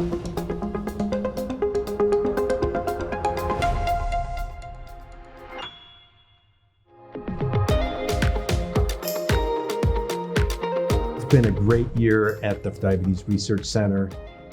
It's been a great year at the Diabetes Research Center,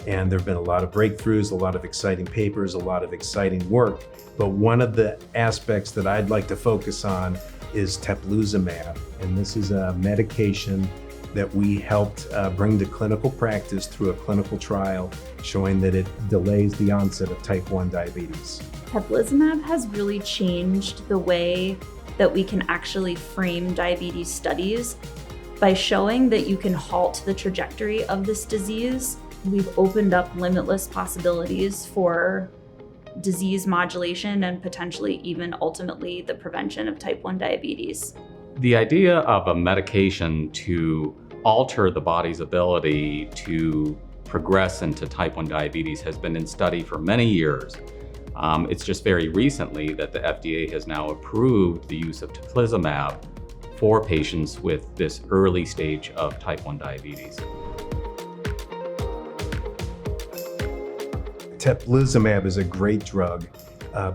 and there have been a lot of breakthroughs, a lot of exciting papers, a lot of exciting work. But one of the aspects that I'd like to focus on is teplizumab. And this is a medication that we helped bring to clinical practice through a clinical trial showing that it delays the onset of type 1 diabetes. Teplizumab has really changed the way that we can actually frame diabetes studies. By showing that you can halt the trajectory of this disease, we've opened up limitless possibilities for disease modulation and potentially even ultimately the prevention of type 1 diabetes. The idea of a medication to alter the body's ability to progress into type 1 diabetes has been in study for many years. It's just very recently that the FDA has now approved the use of teplizumab for patients with this early stage of type 1 diabetes. Teplizumab is a great drug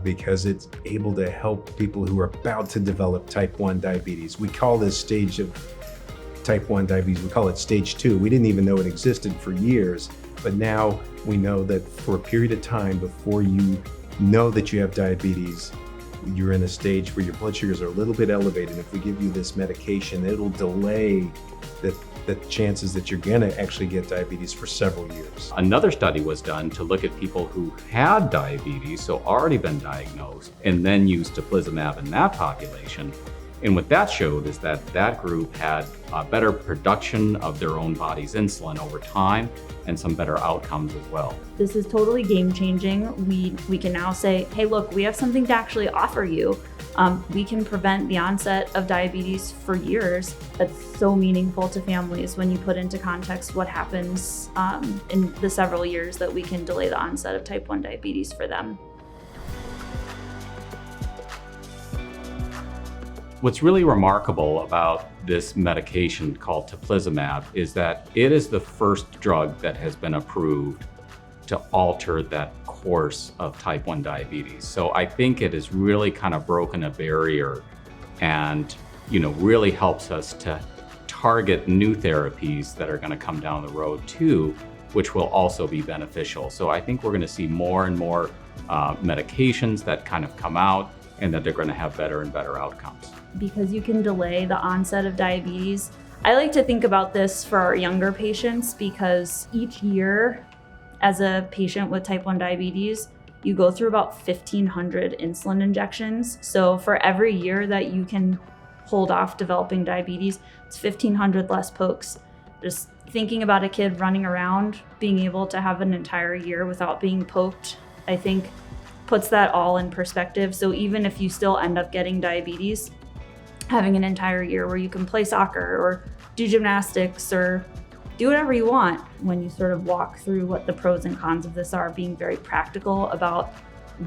because it's able to help people who are about to develop type 1 diabetes. We call this stage of type 1 diabetes, we call it stage 2. We didn't even know it existed for years, but now we know that for a period of time before you know that you have diabetes, you're in a stage where your blood sugars are a little bit elevated. If we give you this medication, it'll delay the chances that you're gonna actually get diabetes for several years. Another study was done to look at people who had diabetes, so already been diagnosed, and then used teplizumab in that population. And what that showed is that that group had a better production of their own body's insulin over time and some better outcomes as well. This is totally game changing. We can now say, hey, look, we have something to actually offer you. We can prevent the onset of diabetes for years. That's so meaningful to families when you put into context what happens in the several years that we can delay the onset of type 1 diabetes for them. What's really remarkable about this medication called teplizumab is that it is the first drug that has been approved to alter that course of type 1 diabetes. So I think it has really kind of broken a barrier and, really helps us to target new therapies that are going to come down the road too, which will also be beneficial. So I think we're going to see more and more medications that kind of come out and that they're going to have better and better outcomes. Because you can delay the onset of diabetes. I like to think about this for our younger patients because each year as a patient with type 1 diabetes, you go through about 1,500 insulin injections. So for every year that you can hold off developing diabetes, it's 1,500 less pokes. Just thinking about a kid running around, being able to have an entire year without being poked, I think puts that all in perspective. So even if you still end up getting diabetes, having an entire year where you can play soccer or do gymnastics or do whatever you want, when you sort of walk through what the pros and cons of this are, being very practical about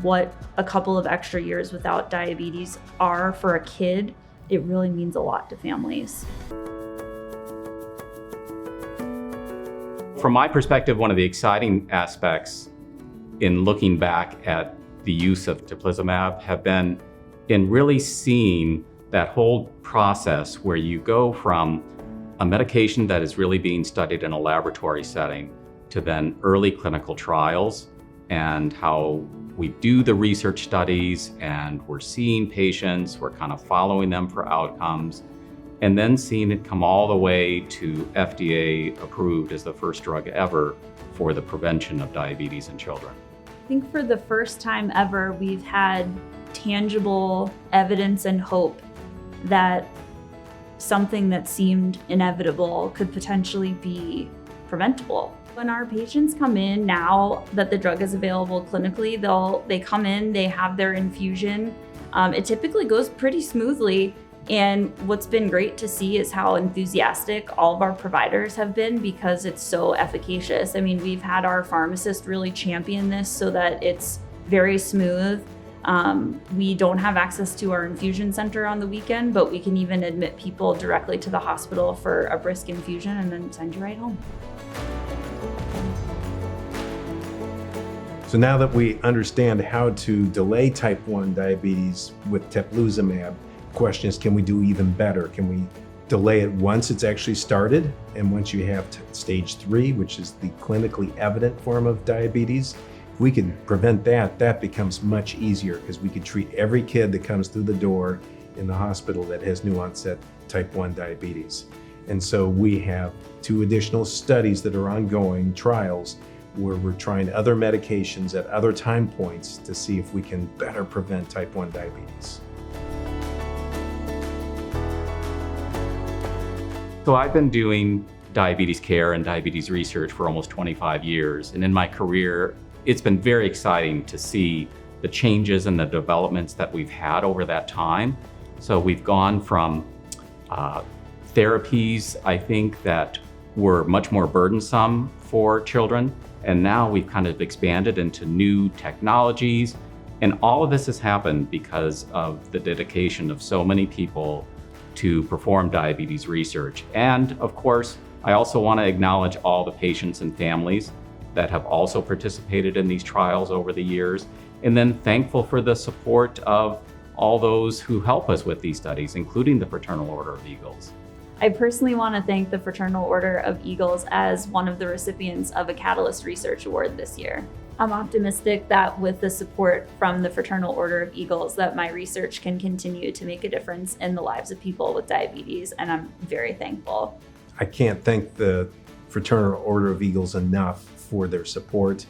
what a couple of extra years without diabetes are for a kid, it really means a lot to families. From my perspective, one of the exciting aspects in looking back at the use of teplizumab have been in really seeing that whole process where you go from a medication that is really being studied in a laboratory setting to then early clinical trials and how we do the research studies and we're seeing patients, we're kind of following them for outcomes, and then seeing it come all the way to FDA approved as the first drug ever for the prevention of diabetes in children. I think for the first time ever, we've had tangible evidence and hope that something that seemed inevitable could potentially be preventable. When our patients come in now that the drug is available clinically, they come in, they have their infusion. It typically goes pretty smoothly. And what's been great to see is how enthusiastic all of our providers have been because it's so efficacious. I mean, we've had our pharmacist really champion this so that it's very smooth. We don't have access to our infusion center on the weekend, but we can even admit people directly to the hospital for a brisk infusion and then send you right home. So now that we understand how to delay type 1 diabetes with teplizumab, the question is, can we do even better? Can we delay it once it's actually started? And once you have stage 3, which is the clinically evident form of diabetes, if we can prevent that, that becomes much easier because we could treat every kid that comes through the door in the hospital that has new onset type 1 diabetes. And so we have 2 additional studies that are ongoing, trials, where we're trying other medications at other time points to see if we can better prevent type 1 diabetes. So I've been doing diabetes care and diabetes research for almost 25 years. And in my career, it's been very exciting to see the changes and the developments that we've had over that time. So we've gone from therapies, I think, that were much more burdensome for children. And now we've kind of expanded into new technologies. And all of this has happened because of the dedication of so many people to perform diabetes research. And of course, I also want to acknowledge all the patients and families that have also participated in these trials over the years. And then thankful for the support of all those who help us with these studies, including the Fraternal Order of Eagles. I personally want to thank the Fraternal Order of Eagles as one of the recipients of a Catalyst Research Award this year. I'm optimistic that with the support from the Fraternal Order of Eagles that my research can continue to make a difference in the lives of people with diabetes, and I'm very thankful. I can't thank the Fraternal Order of Eagles enough for their support,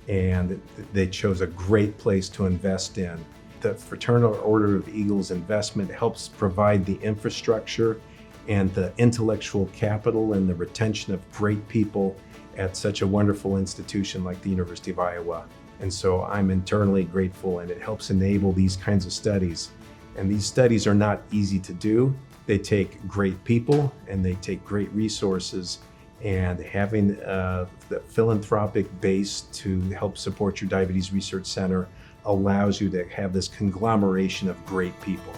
and they chose a great place to invest in. The Fraternal Order of Eagles investment helps provide the infrastructure and the intellectual capital and the retention of great people at such a wonderful institution like the University of Iowa. And so I'm eternally grateful, and it helps enable these kinds of studies. And these studies are not easy to do. They take great people and they take great resources, and having the philanthropic base to help support your Diabetes Research Center allows you to have this conglomeration of great people.